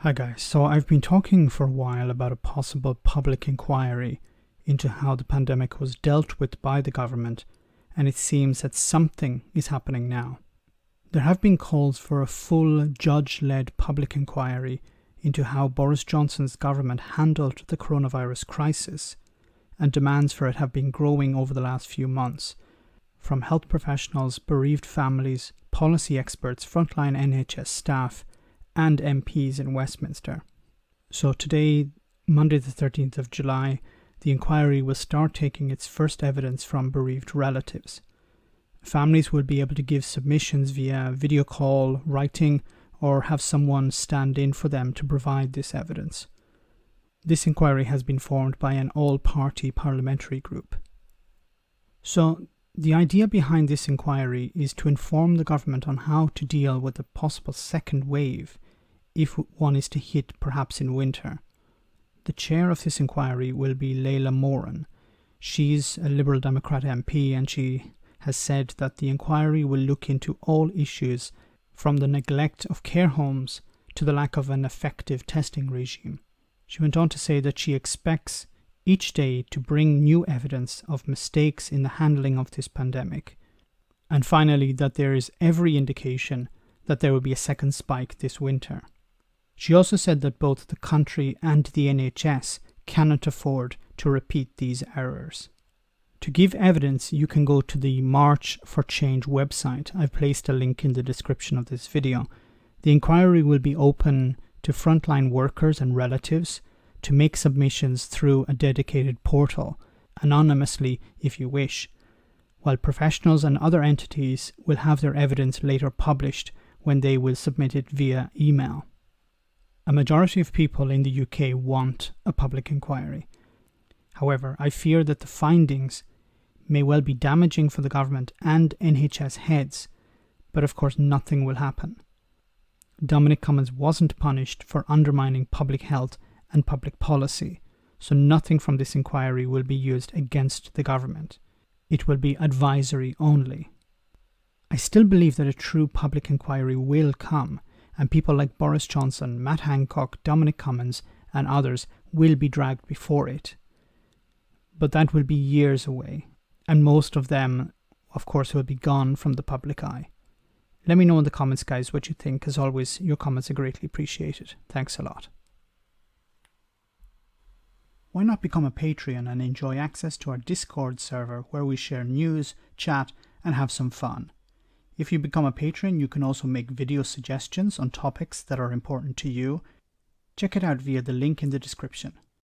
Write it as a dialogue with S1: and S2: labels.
S1: Hi guys, so I've been talking for a while about a possible public inquiry into how the pandemic was dealt with by the government, and it seems that something is happening now. There have been calls for a full judge-led public inquiry into how Boris Johnson's government handled the coronavirus crisis, and demands for it have been growing over the last few months, from health professionals, bereaved families, policy experts, frontline NHS staff, and MPs in Westminster. So today, Monday the 13th of July, the inquiry will start taking its first evidence from bereaved relatives. Families will be able to give submissions via video call, writing, or have someone stand in for them to provide this evidence. This inquiry has been formed by an all-party parliamentary group. So, the idea behind this inquiry is to inform the government on how to deal with the possible second wave if one is to hit perhaps in winter. The chair of this inquiry will be Leila Moran. She's a Liberal Democrat MP, and she has said that the inquiry will look into all issues from the neglect of care homes to the lack of an effective testing regime. She went on to say that she expects each day to bring new evidence of mistakes in the handling of this pandemic. And finally, that there is every indication that there will be a second spike this winter. She also said that both the country and the NHS cannot afford to repeat these errors. To give evidence, you can go to the March for Change website. I've placed a link in the description of this video. The inquiry will be open to frontline workers and relatives to make submissions through a dedicated portal, anonymously if you wish, while professionals and other entities will have their evidence later published when they will submit it via email. A majority of people in the UK want a public inquiry. However, I fear that the findings may well be damaging for the government and NHS heads, but of course nothing will happen. Dominic Cummings wasn't punished for undermining public health and public policy, so nothing from this inquiry will be used against the government. It will be advisory only. I still believe that a true public inquiry will come, and people like Boris Johnson, Matt Hancock, Dominic Cummings, and others will be dragged before it. But that will be years away, and most of them, of course, will be gone from the public eye. Let me know in the comments, guys, what you think. As always, your comments are greatly appreciated. Thanks a lot. Why not become a Patreon and enjoy access to our Discord server where we share news, chat, and have some fun? If you become a patron, you can also make video suggestions on topics that are important to you. Check it out via the link in the description.